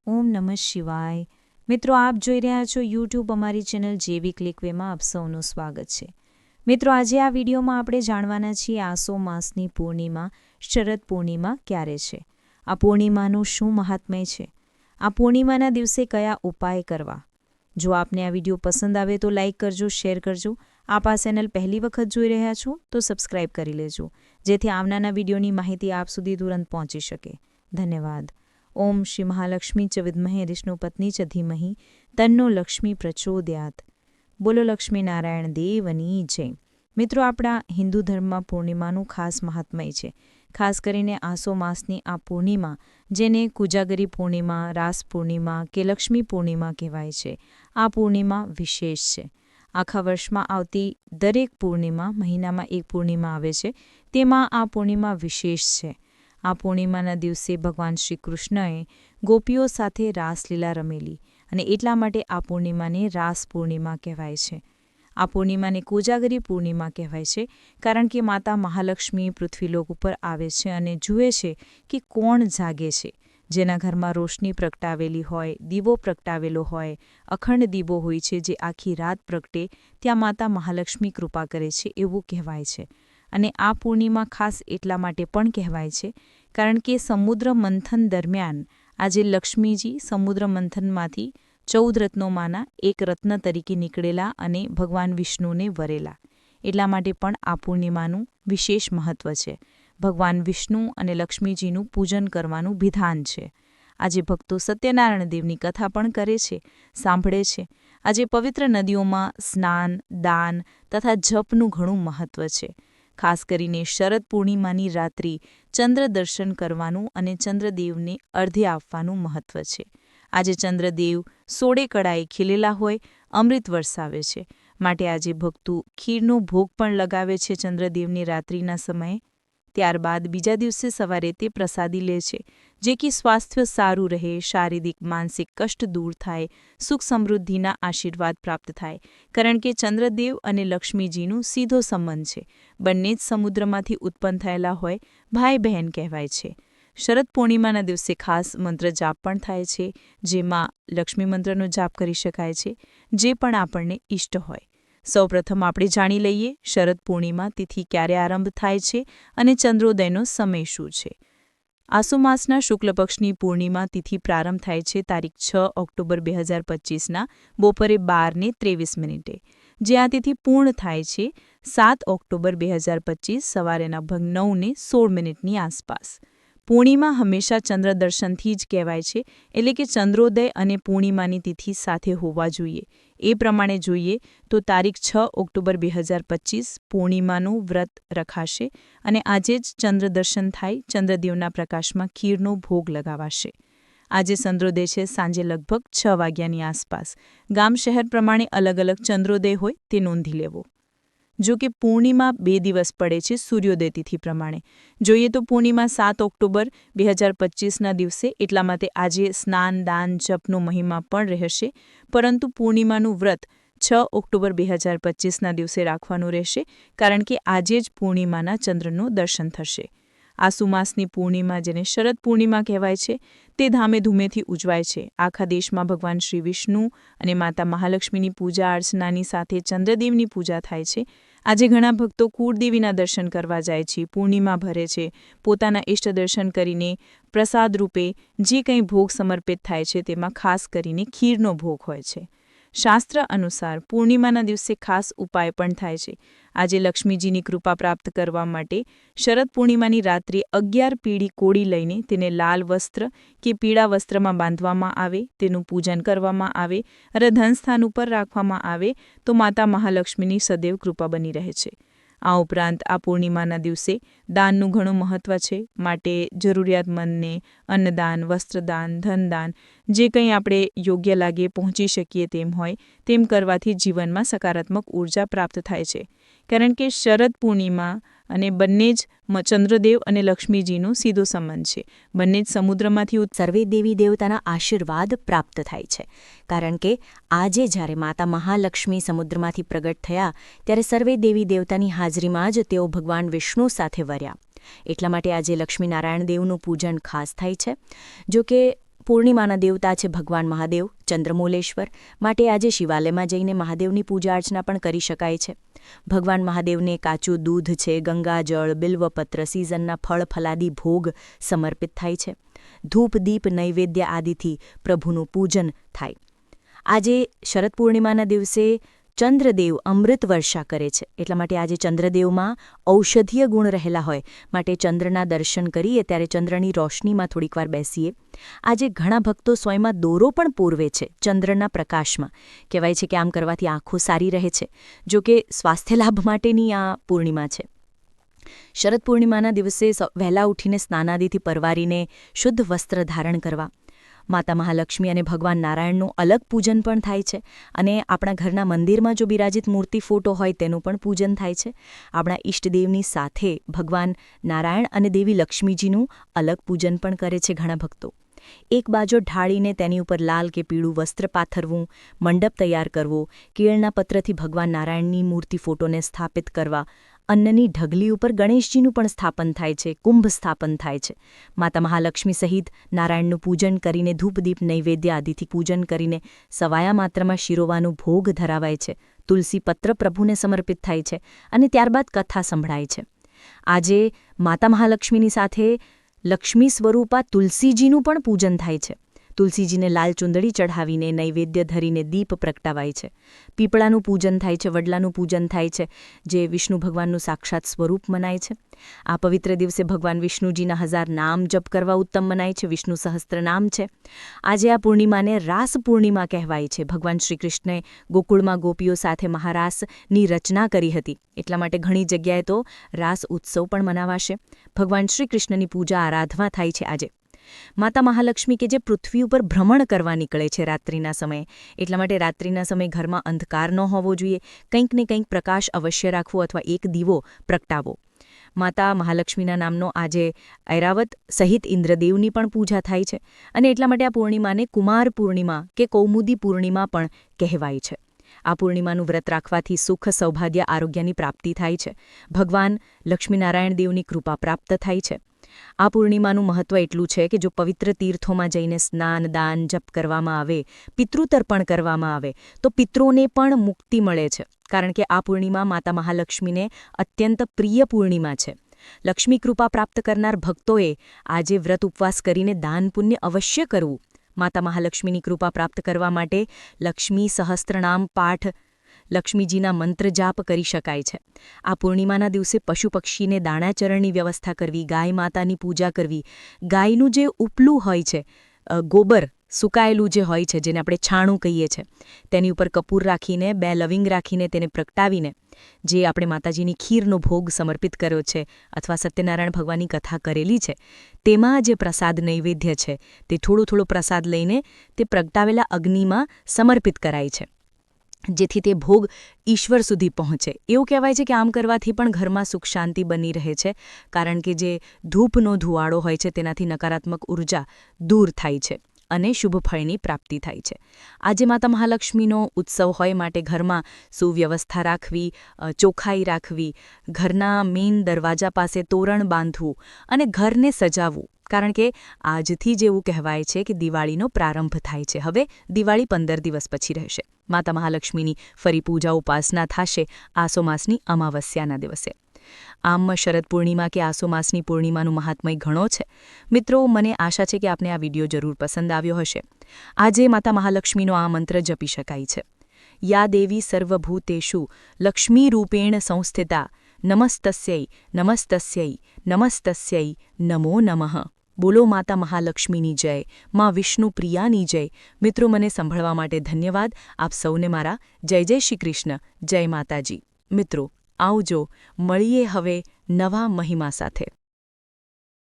ઓમ નમઃ શિવાય. મિત્રો, આપ જોઈ રહ્યા છો યુટ્યુબ અમારી ચેનલ જેવી ક્લિકવેમાં આપ સૌનું સ્વાગત છે. મિત્રો, આજે આ વિડીયોમાં આપણે જાણવાના છીએ આસો માસની પૂર્ણિમા શરદ પૂર્ણિમા ક્યારે છે, આ પૂર્ણિમાનું શું મહાત્મ્ય છે, આ પૂર્ણિમાના દિવસે કયા ઉપાય કરવા. જો આપને આ વિડીયો પસંદ આવે તો લાઇક કરજો, શેર કરજો. આપ આ ચેનલ પહેલી વખત જોઈ રહ્યા છો તો સબસ્ક્રાઇબ કરી લેજો, જેથી આવનારા વિડીયોની માહિતી આપ સુધી તુરંત પહોંચી શકે. ધન્યવાદ. ઓમ શ્રી મહાલક્ષ્મી ચ વિદ્મહે વિષ્ણુપત્ની ચ ધીમહિ તન્નો લક્ષ્મી પ્રચોદયાત. બોલો લક્ષ્મી નારાયણ દેવની જય. મિત્રો, આપણા હિન્દુ ધર્મમાં પૂર્ણિમાનું ખાસ મહાત્મય છે. ખાસ કરીને આસો માસની આ પૂર્ણિમા, જેને કુજાગરી પૂર્ણિમા, રાસ પૂર્ણિમા કે લક્ષ્મી પૂર્ણિમા કહેવાય છે, આ પૂર્ણિમા વિશેષ છે. આખા વર્ષમાં આવતી દરેક પૂર્ણિમા, મહિનામાં એક પૂર્ણિમા આવે છે, તેમાં આ પૂર્ણિમા વિશેષ છે. આ પૂર્ણિમાના દિવસે ભગવાન શ્રી કૃષ્ણએ ગોપીઓ સાથે રાસલીલા રમેલી, અને એટલા માટે આ પૂર્ણિમાને રાસ પૂર્ણિમા કહેવાય છે. આ પૂર્ણિમાને કોજાગરી પૂર્ણિમા કહેવાય છે, કારણ કે માતા મહાલક્ષ્મી પૃથ્વીલોક ઉપર આવે છે અને જુએ છે કે કોણ જાગે છે. જેના ઘરમાં રોશની પ્રગટાવેલી હોય, દીવો પ્રગટાવેલો હોય, અખંડ દીવો હોય છે જે આખી રાત પ્રગટે, ત્યાં માતા મહાલક્ષ્મી કૃપા કરે છે એવું કહેવાય છે. અને આ પૂર્ણિમા ખાસ એટલા માટે પણ કહેવાય છે કારણ કે સમુદ્ર મંથન દરમિયાન આજે લક્ષ્મીજી સમુદ્ર મંથનમાંથી 14 રત્નોમાંના એક રત્ન તરીકે નીકળેલા અને ભગવાન વિષ્ણુને વરેલા. એટલા માટે પણ આ પૂર્ણિમાનું વિશેષ મહત્વ છે. ભગવાન વિષ્ણુ અને લક્ષ્મીજીનું પૂજન કરવાનું વિધાન છે. આજે ભક્તો સત્યનારાયણ દેવની કથા પણ કરે છે, સાંભળે છે. આજે પવિત્ર નદીઓમાં સ્નાન, દાન તથા જપનું ઘણું મહત્વ છે. ખાસ કરીને શરદ પૂર્ણિમાની રાત્રિ ચંદ્ર દર્શન કરવાનું અને ચંદ્રદેવને અર્ધ્ય આપવાનું મહત્વ છે. આજે ચંદ્રદેવ 16 કળાએ ખીલેલા હોય, અમૃત વરસાવે છે. માટે આજે ભક્તો ખીરનો ભોગ પણ લગાવે છે ચંદ્રદેવની રાત્રિના સમયે. ત્યારબાદ બીજા દિવસે સવારે તે પ્રસાદી લે છે, જે કે સ્વાસ્થ્ય સારું રહે, શારીરિક માનસિક કષ્ટ દૂર થાય, સુખ સમૃદ્ધિના આશીર્વાદ પ્રાપ્ત થાય. કારણ કે ચંદ્રદેવ અને લક્ષ્મીજીનું સીધો સંબંધ છે. બંને જ સમુદ્રમાંથી ઉત્પન્ન થયેલા હોય, ભાઈ બહેન કહેવાય છે. શરદ પૂર્ણિમાના દિવસે ખાસ મંત્ર જાપ પણ થાય છે, જેમાં લક્ષ્મી મંત્રનો જાપ કરી શકાય છે, જે પણ આપણને ઇષ્ટ હોય. સૌપ્રથમ આપણે જાણી લઈએ શરદ પૂર્ણિમા તિથિ ક્યારે આરંભ થાય છે અને ચંદ્રોદયનો સમય શું છે. આસો માસના શુક્લ પક્ષની પૂર્ણિમા તિથિ પ્રારંભ થાય છે તારીખ 6 ઓક્ટોબર 2025ના બપોરે 12:23. જે આ તિથિ પૂર્ણ થાય છે 7 ઓક્ટોબર 2025 સવારેના ભગ 9:16 આસપાસ. પૂર્ણિમા હંમેશા ચંદ્ર દર્શનથી જ કહેવાય છે, એટલે કે ચંદ્રોદય અને પૂર્ણિમાની તિથિ સાથે હોવા જોઈએ. એ પ્રમાણે જોઈએ તો તારીખ 6 ઓક્ટોબર 2025 પૂર્ણિમાનું વ્રત રખાશે અને આજે જ ચંદ્ર દર્શન થાય, ચંદ્રદેવના પ્રકાશમાં ખીરનો ભોગ લગાવાશે. આજે ચંદ્રોદય છે સાંજે લગભગ 6 વાગ્યાની આસપાસ. ગામ શહેર પ્રમાણે અલગ અલગ ચંદ્રોદય હોય તે નોંધી લેવો. જો કે પૂર્ણિમા 2 દિવસ પડે છે સૂર્યોદય તિથિ પ્રમાણે. જોઈએ તો પૂર્ણિમા 7 ઓક્ટોબર 2025ના દિવસે, એટલા માટે આજે સ્નાન, દાન, જપનો મહિમા પણ રહેશે. પરંતુ પૂર્ણિમાનું વ્રત 6 ઓક્ટોબર 2025ના દિવસે રાખવાનું રહેશે, કારણ કે આજે જ પૂર્ણિમાના ચંદ્રનું દર્શન થશે. આસુ માસની પૂર્ણિમા, જેને શરદ પૂર્ણિમા કહેવાય છે, તે ધામેધૂમેથી ઉજવાય છે. આખા દેશમાં ભગવાન શ્રી વિષ્ણુ અને માતા મહાલક્ષ્મીની પૂજા અર્ચનાની સાથે ચંદ્રદેવની પૂજા થાય છે. આજે ઘણા ભક્તો કુળદેવીના દર્શન કરવા જાય છે, પૂર્ણિમા ભરે છે. પોતાના ઇષ્ટ દર્શન કરીને પ્રસાદ રૂપે જે કંઈ ભોગ સમર્પિત થાય છે તેમાં ખાસ કરીને ખીરનો ભોગ હોય છે. શાસ્ત્ર અનુસાર પૂર્ણિમાના દિવસે ખાસ ઉપાય પણ થાય છે. આજે લક્ષ્મીજીની કૃપા પ્રાપ્ત કરવા માટે શરદ પૂર્ણિમાની રાત્રે 11 પીળી કોળી લઈને તેને લાલ વસ્ત્ર કે પીળા વસ્ત્રમાં બાંધવામાં આવે, તેનું પૂજન કરવામાં આવે અને ધનસ્થાન ઉપર રાખવામાં આવે તો માતા મહાલક્ષ્મીની સદૈવ કૃપા બની રહે છે. આ ઉપરાંત આ પૂર્ણિમાના દિવસે દાનનું ઘણું મહત્વ છે. માટે જરૂરિયાતમંદને અન્નદાન, વસ્ત્રદાન, ધનદાન, જે કંઈ આપણે યોગ્ય લાગે પહોંચી શકીએ તેમ હોય તેમ કરવાથી જીવનમાં સકારાત્મક ઉર્જા પ્રાપ્ત થાય છે. કારણ કે શરદ પૂર્ણિમા અને બંને જ ચંદ્રદેવ અને લક્ષ્મીજીનો સીધો સંબંધ છે. બંને જ સમુદ્રમાંથી સર્વે દેવી દેવતાના આશીર્વાદ પ્રાપ્ત થાય છે. કારણ કે આજે જ્યારે માતા મહાલક્ષ્મી સમુદ્રમાંથી પ્રગટ થયા ત્યારે સર્વે દેવી દેવતાની હાજરીમાં જ તેઓ ભગવાન વિષ્ણુ સાથે વર્યા. એટલા માટે આજે લક્ષ્મીનારાયણ દેવનું પૂજન ખાસ થાય છે. જો કે પૂર્ણિમાના દેવતા છે ભગવાન મહાદેવ, ચંદ્રમૂલેશ્વર, માટે આજે શિવાલયમાં જઈને મહાદેવની પૂજા અર્ચના પણ કરી શકાય છે. ભગવાન મહાદેવને કાચું દૂધ છે, ગંગાજળ, બિલ્વપત્ર, સિઝનના ફળ ફલાદી ભોગ સમર્પિત થાય છે. ધૂપ દીપ નૈવેદ્ય આદિથી પ્રભુનું પૂજન થાય. આજે શરદ પૂર્ણિમાના દિવસે ચંદ્રદેવ અમૃત વર્ષા કરે છે, એટલા માટે આજે ચંદ્રદેવમાં ઔષધીય ગુણ રહેલા હોય માટે ચંદ્રના દર્શન કરીએ ત્યારે ચંદ્રની રોશનીમાં થોડીકવાર બેસીએ. આજે ઘણા ભક્તો સ્વયંમાં દોરો પણ પૂરવે છે ચંદ્રના પ્રકાશમાં. કહેવાય છે કે આમ કરવાથી આંખો સારી રહે છે. જો કે સ્વાસ્થ્ય લાભ માટેની આ પૂર્ણિમા છે. શરદ પૂર્ણિમાના દિવસે વહેલા ઉઠીને સ્નાનાદિથી પરવારીને શુદ્ધ વસ્ત્ર ધારણ કરવા. માતા મહાલક્ષ્મી અને ભગવાન નારાયણનું અલગ પૂજન પણ થાય છે અને આપણા ઘરના મંદિરમાં જો બિરાજિત મૂર્તિ ફોટો હોય તેનું પણ પૂજન થાય છે. આપણા ઇષ્ટદેવની સાથે ભગવાન નારાયણ અને દેવી લક્ષ્મીજીનું અલગ પૂજન પણ કરે છે ઘણા ભક્તો. એક બાજુ ઢાળીને તેની ઉપર લાલ કે પીળું વસ્ત્ર પાથરવું, મંડપ તૈયાર કરવો, કેળના પત્રથી ભગવાન નારાયણની મૂર્તિ ફોટોને સ્થાપિત કરવા, અન્નની ઢગલી ઉપર ગણેશજીનું પણ સ્થાપન થાય છે, કુંભ સ્થાપન થાય છે. માતા મહાલક્ષ્મી સહિત નારાયણનું પૂજન કરીને ધૂપદીપ નૈવેદ્ય આદિથી પૂજન કરીને સવાયા માત્રામાં શિરોવાનું ભોગ ધરાવાય છે. તુલસી પત્ર પ્રભુને સમર્પિત થાય છે અને ત્યારબાદ કથા સંભળાય છે. આજે માતા મહાલક્ષ્મીની સાથે લક્ષ્મી સ્વરૂપા તુલસીજીનું પણ પૂજન થાય છે. તુલસીજીને લાલ ચુંદડી ચઢાવીને નૈવેદ્ય ધરીને દીપ પ્રગટાવાય છે. પીપળાનું પૂજન થાય છે, વડલાનું પૂજન થાય છે, જે વિષ્ણુ ભગવાનનું સાક્ષાત સ્વરૂપ મનાય છે. આ પવિત્ર દિવસે ભગવાન વિષ્ણુજીના 1000 નામ જપ કરવા ઉત્તમ મનાય છે. વિષ્ણુ સહસ્ત્રનામ છે. આજે આ પૂર્ણિમાને રાસ પૂર્ણિમા કહેવાય છે. ભગવાન શ્રીકૃષ્ણે ગોકુળમાં ગોપીઓ સાથે મહારાસની રચના કરી હતી, એટલા માટે ઘણી જગ્યાએ તો રાસ ઉત્સવ પણ મનાવાશે. ભગવાન શ્રીકૃષ્ણની પૂજા આરાધના થાય છે આજે. માતા મહાલક્ષ્મી કે જે પૃથ્વી ઉપર ભ્રમણ કરવા નીકળે છે રાત્રિના સમયે, એટલા માટે રાત્રિના સમયે ઘરમાં અંધકાર ન હોવો જોઈએ. કંઈક ને કંઈક પ્રકાશ અવશ્ય રાખવો અથવા એક દીવો પ્રગટાવો. માતા મહાલક્ષ્મીના નામનો આજે ઐરાવત સહિત ઇન્દ્રદેવની પણ પૂજા થાય છે અને એટલા માટે આ પૂર્ણિમાને કુમાર પૂર્ણિમા કે કૌમુદી પૂર્ણિમા પણ કહેવાય છે. આ પૂર્ણિમાનું વ્રત રાખવાથી સુખ, સૌભાગ્ય, આરોગ્યની પ્રાપ્તિ થાય છે. ભગવાન લક્ષ્મીનારાયણ દેવની કૃપા પ્રાપ્ત થાય છે. આ પૂર્ણિમાનું મહત્વ એટલું છે કે જો પવિત્ર તીર્થોમાં જઈને સ્નાન, દાન, જપ કરવામાં આવે, પિતૃતર્પણ કરવામાં આવે તો પિતૃઓને પણ મુક્તિ મળે છે. કારણ કે આ પૂર્ણિમા માતા મહાલક્ષ્મીને અત્યંત પ્રિય પૂર્ણિમા છે. લક્ષ્મી કૃપા પ્રાપ્ત કરનાર ભક્તોએ આજે વ્રત ઉપવાસ કરીને દાન પુણ્ય અવશ્ય કરવું. માતા મહાલક્ષ્મીની કૃપા પ્રાપ્ત કરવા માટે લક્ષ્મી સહસ્ત્રનામ પાઠ, લક્ષ્મીજીના મંત્ર જાપ કરી શકાય છે. આ પૂર્ણિમાના દિવસે પશુ પક્ષીને દાણાચરણની વ્યવસ્થા કરવી, ગાય માતાની પૂજા કરવી, ગાયનું જે ઉપલું હોય છે, ગોબર સુકાયેલું જે હોય છે, જેને આપણે છાણું કહીએ છીએ, તેની ઉપર કપૂર રાખીને 2 લવિંગ રાખીને તેને પ્રગટાવીને જે આપણે માતાજીની ખીરનો ભોગ સમર્પિત કર્યો છે અથવા સત્યનારાયણ ભગવાનની કથા કરેલી છે, તેમાં જે પ્રસાદ નૈવેદ્ય છે તે થોડો પ્રસાદ લઈને તે પ્રગટાવેલા અગ્નિમાં સમર્પિત કરાય છે, જેથી તે ભોગ ઈશ્વર સુધી પહોંચે. એવું કહેવાય છે કે આમ કરવાથી પણ ઘરમાં સુખ શાંતિ બની રહે છે, કારણ કે જે ધૂપનો ધુવાડો હોય છે તેનાથી નકારાત્મક ઉર્જા દૂર થાય છે અને શુભ ફળની પ્રાપ્તિ થાય છે. આજે માતા મહાલક્ષ્મીનો ઉત્સવ હોય માટે ઘરમાં સુવ્યવસ્થા રાખવી, ચોખ્ખાઈ રાખવી, ઘરના મેઇન દરવાજા પાસે તોરણ બાંધવું અને ઘરને સજાવવું. કારણ કે આજથી જ એવું કહેવાય છે કે દિવાળીનો પ્રારંભ થાય છે. હવે દિવાળી 15 દિવસ પછી રહેશે. માતા મહાલક્ષ્મીની ફરી પૂજા ઉપાસના થશે આસો માસની અમાવસ્યાના દિવસે. આમ શરદ પૂર્ણિમા કે આસો માસની પૂર્ણિમાનું મહાત્મય ઘણો છે. મિત્રો, મને આશા છે કે આપને આ વિડીયો જરૂર પસંદ આવ્યો હશે. આજે માતા મહાલક્ષ્મીનો આ મંત્ર જપી શકાય છે. યા દેવી સર્વભૂતેષુ લક્ષ્મી રૂપેણ સંસ્થિતા નમસ્તસ્यै નમસ્તસ્यै નમસ્તસ્यै નમો નમઃ. બોલો માતા મહાલક્ષ્મીની જય, માં વિષ્ણુ પ્રિયાની જય. મિત્રો, મને સાંભળવા માટે ધન્યવાદ. આપ સૌને મારા જય શ્રી કૃષ્ણ, જય માતાજી. મિત્રો, આવજો, મળીએ હવે નવા મહિમા સાથે.